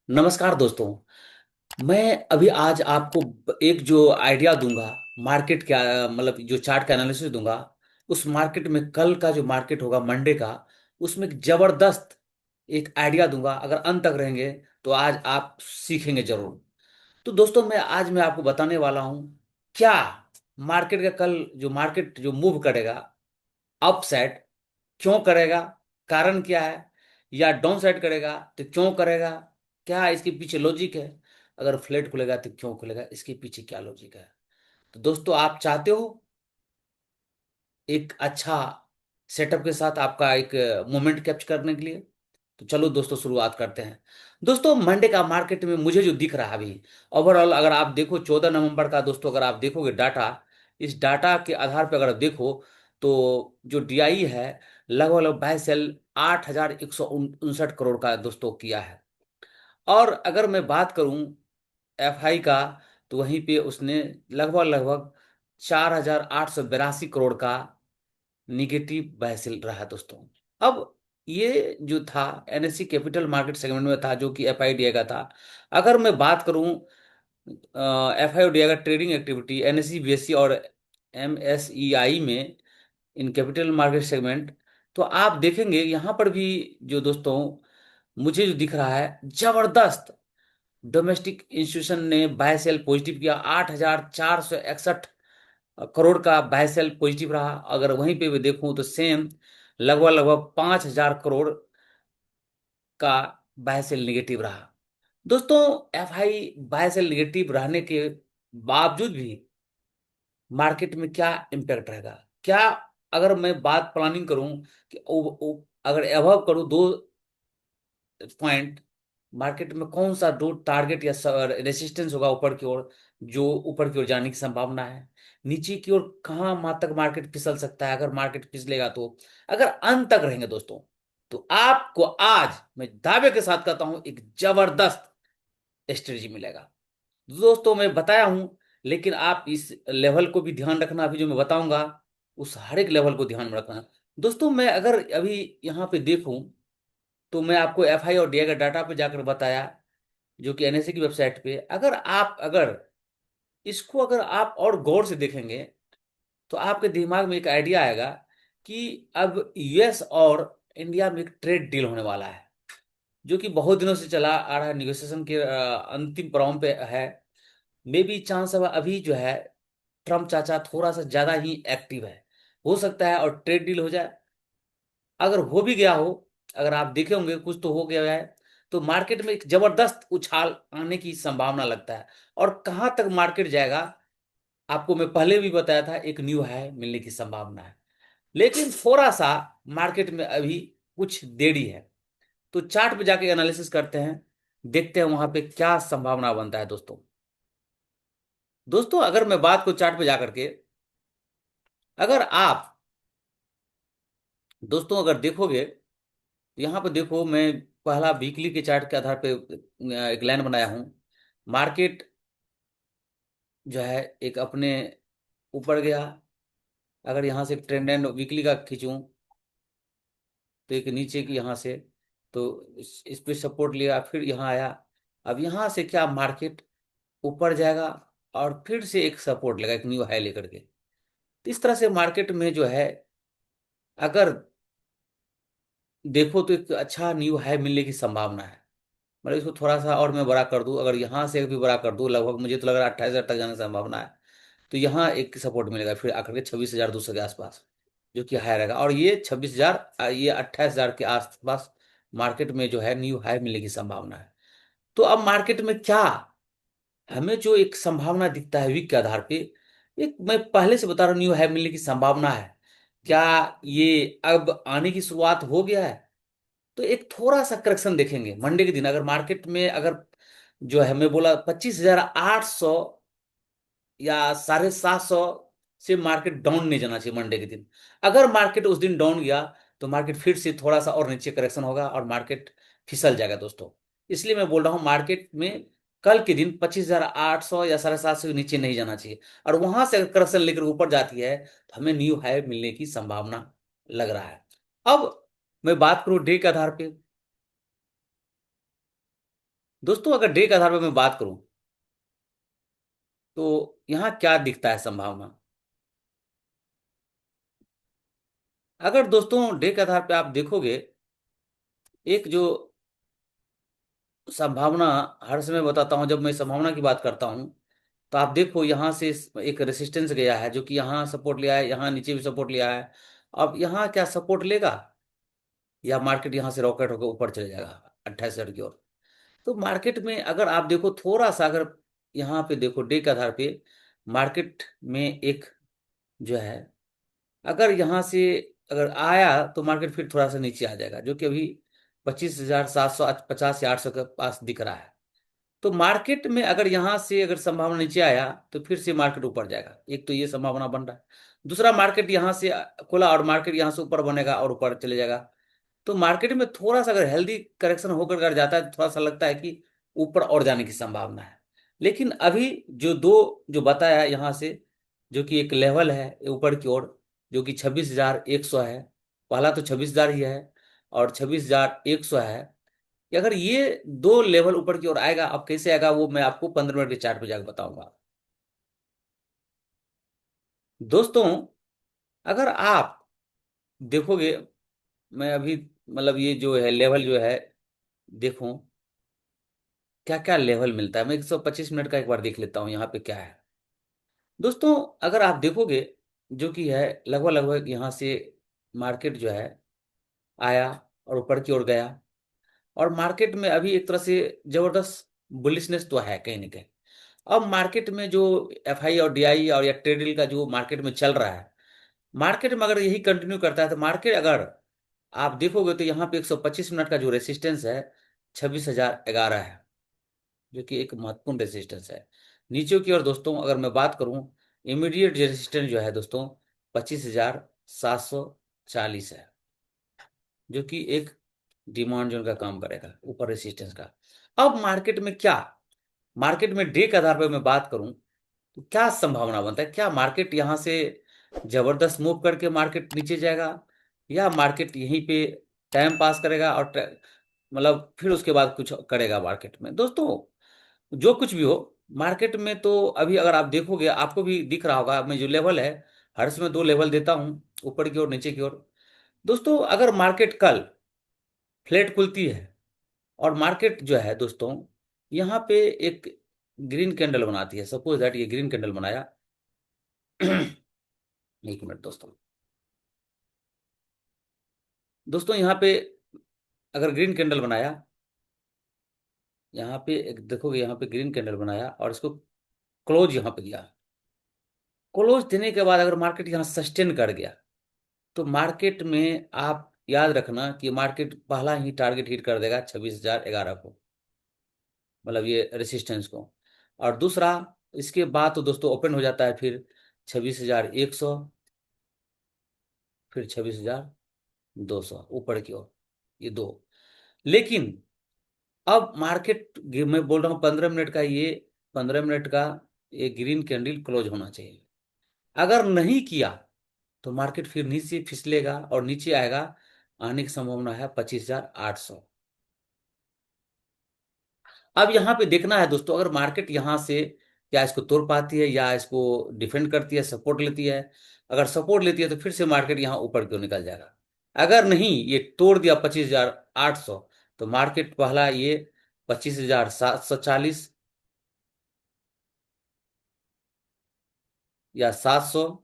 नमस्कार दोस्तों। मैं अभी आज आपको एक जो आइडिया दूंगा मार्केट क्या, मतलब जो चार्ट का एनालिसिस दूंगा। उस मार्केट में कल का जो मार्केट होगा मंडे का, उसमें एक जबरदस्त एक आइडिया दूंगा। अगर अंत तक रहेंगे तो आज आप सीखेंगे जरूर। तो दोस्तों मैं आपको बताने वाला हूं क्या मार्केट का कल जो मार्केट जो मूव करेगा अप साइड, क्यों करेगा, कारण क्या है, या डाउन साइड करेगा तो क्यों करेगा, क्या इसके पीछे लॉजिक है। अगर फ्लैट खुलेगा तो क्यों खुलेगा, इसके पीछे क्या लॉजिक है। तो दोस्तों आप चाहते हो एक अच्छा सेटअप के साथ आपका एक मोमेंट कैप्चर करने के लिए, तो चलो दोस्तों शुरुआत करते हैं। दोस्तों मंडे का मार्केट में मुझे जो दिख रहा है अभी ओवरऑल, अगर आप देखो 14 नवंबर का, दोस्तों अगर आप देखोगे डाटा, इस डाटा के आधार पर अगर देखो तो जो डीआई है लगभग लगभग बाय सेल 8,159 करोड़ का दोस्तों किया है। और अगर मैं बात करूं एफआई का, तो वहीं पे उसने लगभग लगभग 4,882 करोड़ का निगेटिव बहसिल रहा दोस्तों। अब ये जो था एनएससी कैपिटल मार्केट सेगमेंट में था, जो कि एफआईडीआई का था। अगर मैं बात करूं एफआईडीआई का ट्रेडिंग एक्टिविटी एनएससी बीएससी और एमएसईआई में, इन कैपिटल मार्केट सेगमेंट, तो आप देखेंगे यहाँ पर भी जो दोस्तों मुझे जो दिख रहा है जबरदस्त डोमेस्टिक इंस्टीट्यूशन ने बाय सेल पॉजिटिव किया। 8,461 करोड़ का बाय सेल पॉजिटिव रहा। अगर वहीं पे भी देखूं तो सेम लगभग लगभग 5,000 करोड़ का बाय सेल निगेटिव रहा। दोस्तों एफआई बाय सेल निगेटिव रहने के बावजूद भी मार्केट में क्या इम्पैक्ट रहेगा, क्या अगर मैं बात प्लानिंग करूं कि अगर एभव करूं 2 पॉइंट, मार्केट में कौन सा दो टारगेट या रेसिस्टेंस होगा ऊपर की ओर, जो ऊपर की ओर जाने की संभावना है, नीचे की ओर कहाँ माह तक मार्केट फिसल सकता है। अगर मार्केट फिसलेगा तो, अगर अंत तक रहेंगे दोस्तों, तो आपको आज मैं दावे के साथ कहता हूं एक जबरदस्त स्ट्रेटजी मिलेगा। दोस्तों मैं बताया हूं, लेकिन आप इस लेवल को भी ध्यान रखना। अभी जो मैं बताऊंगा उस हर एक लेवल को ध्यान में रखना। दोस्तों मैं अगर अभी यहाँ पे देखूं तो मैं आपको एफआई और डीआई का डाटा पे जाकर बताया, जो कि एनएसए की वेबसाइट पे। अगर इसको अगर आप और गौर से देखेंगे तो आपके दिमाग में एक आइडिया आएगा कि अब यूएस और इंडिया में एक ट्रेड डील होने वाला है, जो कि बहुत दिनों से चला आ रहा है, निगोशिएशन के अंतिम पड़ाव पे है। मे बी चांस अब अभी जो है ट्रम्प चाचा थोड़ा सा ज्यादा ही एक्टिव है, हो सकता है और ट्रेड डील हो जाए। अगर हो भी गया हो, अगर आप देखे होंगे कुछ तो हो गया है, तो मार्केट में एक जबरदस्त उछाल आने की संभावना लगता है। और कहां तक मार्केट जाएगा, आपको मैं पहले भी बताया था, एक न्यू हाई मिलने की संभावना है। लेकिन थोड़ा सा मार्केट में अभी कुछ देरी है। तो चार्ट पे जाके एनालिसिस करते हैं, देखते हैं वहां पे क्या संभावना बनता है दोस्तों। दोस्तों अगर मैं बात को चार्ट पे जाकर के, अगर आप दोस्तों अगर देखोगे तो यहाँ पे देखो, मैं पहला वीकली के चार्ट के आधार पे एक लाइन बनाया हूँ। मार्केट जो है एक अपने ऊपर गया। अगर यहाँ से ट्रेंड एंड वीकली का खींचूं तो एक नीचे की यहाँ से, तो इस पे सपोर्ट लिया, फिर यहाँ आया। अब यहाँ से क्या मार्केट ऊपर जाएगा और फिर से एक सपोर्ट लेगा, एक न्यू हाई लेकर के। तो इस तरह से मार्केट में जो है, अगर देखो तो एक अच्छा न्यू हाई मिलने की संभावना है। मतलब इसको थोड़ा सा और मैं बड़ा कर दूं, अगर यहाँ से भी बड़ा कर दूं, लगभग मुझे तो लग रहा है 28,000 तक जाने की संभावना है। तो यहाँ एक सपोर्ट मिलेगा फिर आकर के 26,200 के आसपास, जो कि हाई रहेगा। और ये 26,000, ये 28,000 के आसपास मार्केट में जो है न्यू हाई मिलने की संभावना है। तो अब मार्केट में क्या हमें जो एक संभावना दिखता है वीक के आधार पे, एक मैं पहले से बता रहा हूँ न्यू हाई मिलने की संभावना है। क्या ये अब आने की शुरुआत हो गया है? तो एक थोड़ा सा करेक्शन देखेंगे मंडे के दिन। अगर मार्केट में अगर जो है मैं बोला 25,800 या 750 से मार्केट डाउन नहीं जाना चाहिए मंडे के दिन। अगर मार्केट उस दिन डाउन गया तो मार्केट फिर से थोड़ा सा और नीचे करेक्शन होगा और मार्केट फिसल जाएगा दोस्तों। इसलिए मैं बोल रहा हूँ मार्केट में कल के दिन 25,800 या 750 के नीचे नहीं जाना चाहिए। और वहां से अगर करेक्शन लेकर ऊपर जाती है तो हमें न्यू हाई मिलने की संभावना लग रहा है। अब मैं बात करूं डे के आधार पे, दोस्तों अगर डे के आधार पर मैं बात करूं तो यहाँ क्या दिखता है संभावना। अगर दोस्तों डे के आधार पे आप देखोगे, एक जो संभावना हर समय बताता हूं, जब मैं संभावना की बात करता हूं तो आप देखो यहाँ से एक रेसिस्टेंस गया है जो कि यहाँ सपोर्ट लिया है, यहाँ नीचे भी सपोर्ट लिया है। अब यहाँ क्या सपोर्ट लेगा, या मार्केट यहाँ से रॉकेट होकर ऊपर चले जाएगा 28,000 की ओर। तो मार्केट में अगर आप देखो थोड़ा सा, अगर यहाँ पे देखो डे के आधार पे मार्केट में एक जो है, अगर यहाँ से अगर आया तो मार्केट फिर थोड़ा सा नीचे आ जाएगा, जो कि अभी 25,750 या 800 के पास दिख रहा है। तो मार्केट में अगर यहाँ से अगर संभावना नीचे आया तो फिर से मार्केट ऊपर जाएगा, एक तो ये संभावना बन रहा है। दूसरा, मार्केट यहाँ से खुला और मार्केट यहाँ से ऊपर बनेगा और ऊपर चले जाएगा। तो मार्केट में थोड़ा सा अगर हेल्दी करेक्शन होकर अगर जाता है तो थोड़ा सा लगता है कि ऊपर और जाने की संभावना है। लेकिन अभी जो दो जो बताया यहाँ से, जो कि एक लेवल है ऊपर की ओर जो कि 26,100 है, पहला तो 26,000 ही है और 26,100 है। कि अगर ये दो लेवल ऊपर की ओर आएगा, अब कैसे आएगा वो मैं आपको 15 मिनट के चार्ट पे जाकर बताऊंगा। दोस्तों अगर आप देखोगे, मैं अभी मतलब ये जो है लेवल जो है, देखो क्या क्या लेवल मिलता है। मैं 125 मिनट का एक बार देख लेता हूँ यहाँ पे क्या है। दोस्तों अगर आप देखोगे, जो कि है लगभग लगभग यहाँ से मार्केट जो है आया और ऊपर की ओर गया, और मार्केट में अभी एक तरह से जबरदस्त बुलिशनेस तो है कहीं ना कहीं। अब मार्केट में जो एफआई और डीआई और या ट्रेडिल का जो मार्केट में चल रहा है, मार्केट में अगर यही कंटिन्यू करता है तो मार्केट अगर आप देखोगे तो यहाँ पे 125 मिनट का जो रेसिस्टेंस है 26,011 है, जो कि एक महत्वपूर्ण रेसिस्टेंस है। नीचे की ओर दोस्तों अगर मैं बात करूं, इमीडिएट रेसिस्टेंस जो है दोस्तों 25,740 है, जो कि एक डिमांड जोन का काम करेगा ऊपर रेसिस्टेंस का। अब मार्केट में क्या, मार्केट में डे के आधार पर मैं बात करूं तो क्या संभावना बनता है, क्या मार्केट यहां से जबरदस्त मूव करके मार्केट नीचे जाएगा, या मार्केट यहीं पे टाइम पास करेगा और मतलब फिर उसके बाद कुछ करेगा मार्केट में। दोस्तों जो कुछ भी हो, मार्केट में तो अभी अगर आप देखोगे आपको भी दिख रहा होगा, मैं जो लेवल है हर समय दो लेवल देता हूं, ऊपर की ओर नीचे की ओर। दोस्तों अगर मार्केट कल फ्लैट खुलती है और मार्केट जो है दोस्तों यहाँ पे एक ग्रीन कैंडल बनाती है, सपोज दैट ये ग्रीन कैंडल बनाया। एक मिनट दोस्तों, दोस्तों यहाँ पे अगर ग्रीन कैंडल बनाया, यहाँ पे एक देखोगे यहाँ पे ग्रीन कैंडल बनाया और इसको क्लोज यहाँ पे दिया, क्लोज देने के बाद अगर मार्केट यहाँ सस्टेन कर गया तो मार्केट में आप याद रखना कि मार्केट पहला ही टारगेट हिट कर देगा 26,011 को, मतलब ये रेसिस्टेंस को। और दूसरा, इसके बाद तो दोस्तों ओपन हो जाता है फिर 26,100, फिर 26,200 ऊपर की ओर, ये दो। लेकिन अब मार्केट मैं बोल रहा हूँ 15 मिनट का, ये 15 मिनट का ये ग्रीन कैंडल क्लोज होना चाहिए। अगर नहीं किया तो मार्केट फिर नीचे फिसलेगा और नीचे आएगा, आने की संभावना है 25,800। अब यहाँ पे देखना है दोस्तों, अगर मार्केट यहाँ से क्या इसको तोड़ पाती है या इसको डिफेंड करती है, सपोर्ट लेती है। अगर सपोर्ट लेती है तो फिर से मार्केट यहाँ ऊपर क्यों निकल जाएगा। अगर नहीं ये तोड़ दिया 25,800 तो मार्केट पहला ये 25,740 या 700,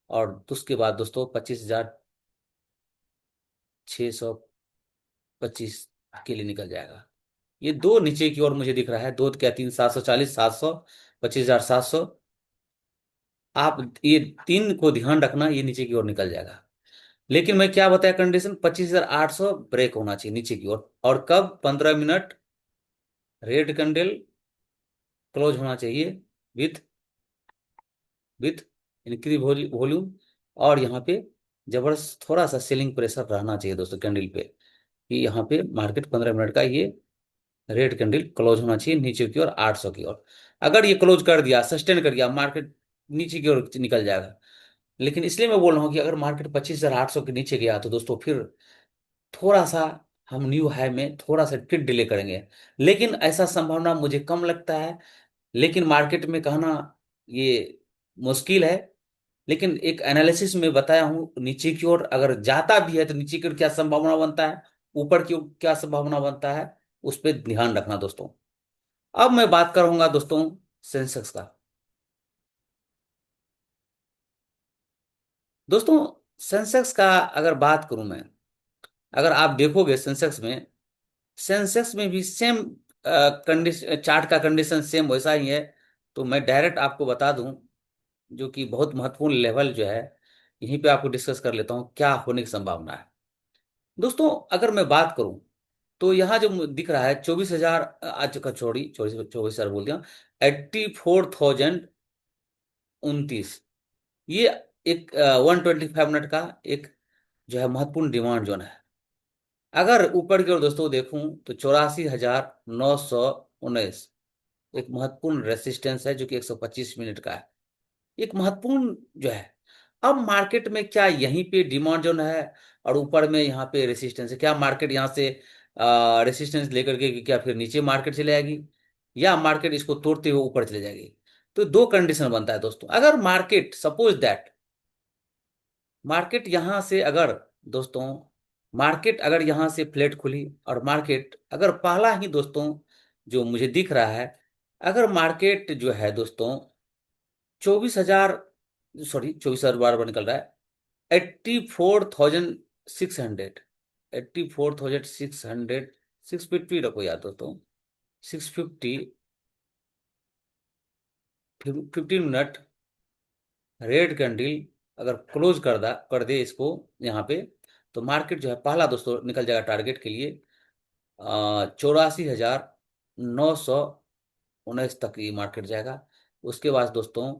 और उसके बाद दोस्तों 25,625 के लिए निकल जाएगा। ये दो नीचे की ओर मुझे दिख रहा है, दो क्या तीन, 740, 700, 25,700। आप ये तीन को ध्यान रखना, ये नीचे की ओर निकल जाएगा। लेकिन मैं क्या बताया कंडीशन, 25,800 ब्रेक होना चाहिए नीचे की ओर, और कब, 15 मिनट रेड कैंडल क्लोज होना चाहिए विथ विथ इंक्रीज वॉल्यूम, और यहाँ पे जबरदस्त थोड़ा सा सेलिंग प्रेशर रहना चाहिए दोस्तों कैंडल पे, कि यहाँ पे मार्केट 15 मिनट का ये रेड कैंडल क्लोज होना चाहिए नीचे की ओर 800 की ओर। अगर ये क्लोज कर दिया, सस्टेन कर दिया, मार्केट नीचे की ओर निकल जाएगा। लेकिन इसलिए मैं बोल रहा हूँ कि अगर मार्केट 25,800 के नीचे गया तो दोस्तों फिर थोड़ा सा हम न्यू हाई में थोड़ा सा फिर डिले करेंगे, लेकिन ऐसा संभावना मुझे कम लगता है। लेकिन मार्केट में कहना ये मुश्किल है। लेकिन एक एनालिसिस में बताया हूं, नीचे की ओर अगर जाता भी है तो नीचे की ओर क्या संभावना बनता है, ऊपर की ओर क्या संभावना बनता है, उस पर ध्यान रखना दोस्तों। अब मैं बात करूंगा दोस्तों सेंसेक्स का। दोस्तों सेंसेक्स का अगर बात करूं मैं, अगर आप देखोगे सेंसेक्स में भी सेम कंडीशन, चार्ट का कंडीशन सेम वैसा ही है। तो मैं डायरेक्ट आपको बता दूं, जो कि बहुत महत्वपूर्ण लेवल जो है, यहीं पे आपको डिस्कस कर लेता हूं क्या होने की संभावना है। दोस्तों अगर मैं बात करूं तो यहाँ जो दिख रहा है 24,000, आज का छोड़ी 24,000 बोल दिया, 84,029, ये एक 125 मिनट का एक जो है महत्वपूर्ण डिमांड जोन है। अगर ऊपर की ओर दोस्तों देखूं तो 84,919 एक महत्वपूर्ण रेसिस्टेंस है, जो कि 125 मिनट का है, एक महत्वपूर्ण जो है। अब मार्केट में क्या यहीं पे डिमांड जोन है और ऊपर में यहाँ पे रेसिस्टेंस है, क्या मार्केट यहाँ से रेसिस्टेंस लेकर के क्या फिर नीचे मार्केट चले जाएगी, या मार्केट इसको तोड़ते हुए ऊपर चले जाएगी। तो दो कंडीशन बनता है दोस्तों। अगर मार्केट सपोज दैट मार्केट यहाँ से अगर दोस्तों मार्केट अगर यहाँ से फ्लैट खुली और मार्केट अगर पहला ही दोस्तों जो मुझे दिख रहा है, अगर मार्केट जो है दोस्तों 24,000, सॉरी 24,000 बार बार निकल रहा है, 84,600, 84,600, 650 रखो यार दोस्तों, 650, 15 मिनट रेड कैंडल अगर क्लोज कर दे इसको यहाँ पे, तो मार्केट जो है पहला दोस्तों निकल जाएगा टारगेट के लिए 84,919 तक ये मार्केट जाएगा। उसके बाद दोस्तों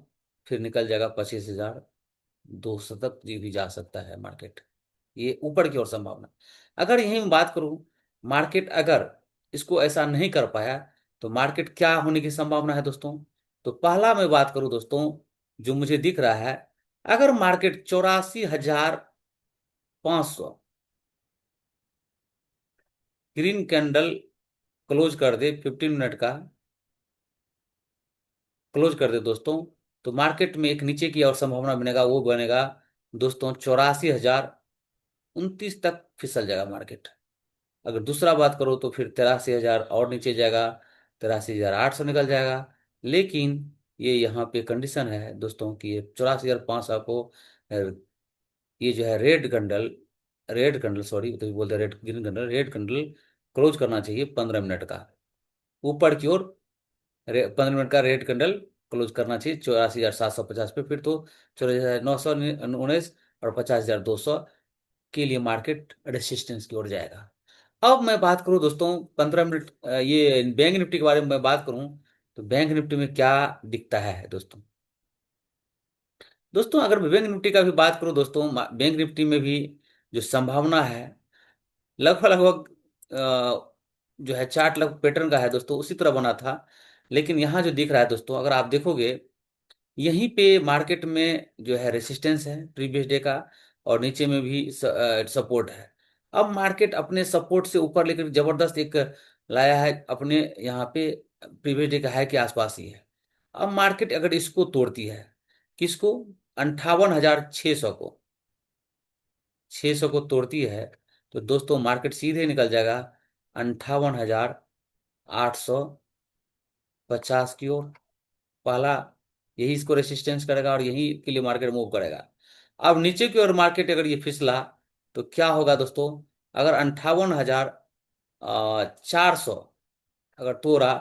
फिर निकल जाएगा 25,200 तक ये भी जा सकता है मार्केट, ये ऊपर की ओर संभावना। अगर यही मैं बात करूं, मार्केट अगर इसको ऐसा नहीं कर पाया तो मार्केट क्या होने की संभावना है दोस्तों। तो पहला मैं बात करूं दोस्तों, जो मुझे दिख रहा है, अगर मार्केट 84,500 ग्रीन कैंडल क्लोज कर दे, 15 मिनट का क्लोज कर दे दोस्तों, तो मार्केट में एक नीचे की और संभावना बनेगा, वो बनेगा दोस्तों 84,029 तक फिसल जाएगा मार्केट। अगर दूसरा बात करो तो फिर 83,000 और नीचे जाएगा, 83,800 निकल जाएगा। लेकिन ये यहाँ पे कंडीशन है दोस्तों कि ये 84,500 को ये जो है रेड कंडल सॉरी तो बोलते हैं रेड ग्रीन कंडल, रेड कंडल क्लोज करना चाहिए 15 मिनट का ऊपर की ओर। 15 मिनट का रेड कैंडल क्लोज करना चाहिए 84,750 पे, फिर तो 84,919 और 50,200 के लिए मार्केट रेसिस्टेंस की ओर जाएगा। अब मैं बात करूं दोस्तों 15 मिनट, ये बैंक निफ्टी के बारे में मैं बात करूं, तो बैंक निफ्टी में क्या दिखता है दोस्तों। दोस्तों अगर मैं बैंक निफ्टी का भी बात करूं दोस्तों, बैंक निफ्टी में भी जो संभावना है लगभग लगभग जो है चार्ट लगभग पैटर्न का है दोस्तों, उसी तरह बना था। लेकिन यहाँ जो दिख रहा है दोस्तों, अगर आप देखोगे यहीं पे मार्केट में जो है रेसिस्टेंस है प्रीवियस डे का, और नीचे में भी सपोर्ट है। अब मार्केट अपने सपोर्ट से ऊपर लेकर जबरदस्त एक लाया है अपने यहाँ पे, प्रीवियस डे का हाई के आसपास ही है। अब मार्केट अगर इसको तोड़ती है, किसको, 58,600 को, 600 को तोड़ती है, तो दोस्तों मार्केट सीधे निकल जाएगा 58,850 की ओर। पहला यही इसको रेसिस्टेंस करेगा और यही के लिए मार्केट मूव करेगा। अब नीचे की ओर मार्केट अगर ये फिसला तो क्या होगा दोस्तों, अगर 58,400 अगर तोड़ा,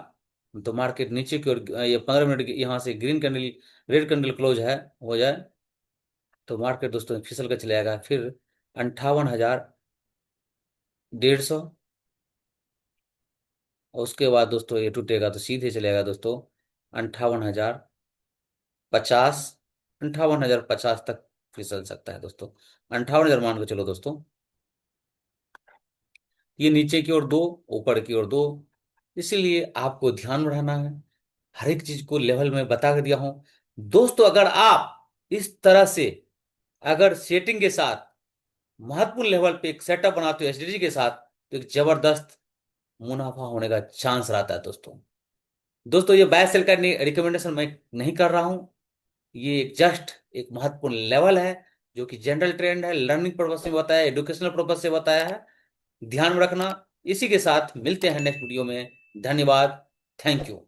तो मार्केट नीचे की ओर ये 15 मिनट यहाँ से green candle red candle close है हो जाए, तो मार्केट दोस्तों फिसल कर चले जाएगा फिर 58,150। और उसके बाद दोस्तों ये टूटेगा तो सीधे चलेगा दोस्तों 58,050, 58,050 तक फिसल सकता है दोस्तों। 58,000 मान के चलो दोस्तों, ये नीचे की ओर दो, ऊपर की ओर दो, इसीलिए आपको ध्यान बढ़ाना है। हर एक चीज को लेवल में बता के दिया हूं दोस्तों। अगर आप इस तरह से अगर सेटिंग के साथ महत्वपूर्ण लेवल पे एक सेटअप बनाते हो एसडीजी के साथ, तो एक जबरदस्त मुनाफा होने का चांस रहता है दोस्तों। दोस्तों ये बाय सेल का रिकमेंडेशन मैं नहीं कर रहा हूँ। ये जस्ट एक महत्वपूर्ण लेवल है, जो कि जनरल ट्रेंड है, लर्निंग पर्पज से बताया है, एजुकेशनल पर्पज से बताया है। ध्यान में रखना। इसी के साथ मिलते हैं नेक्स्ट वीडियो में। धन्यवाद। Thank you.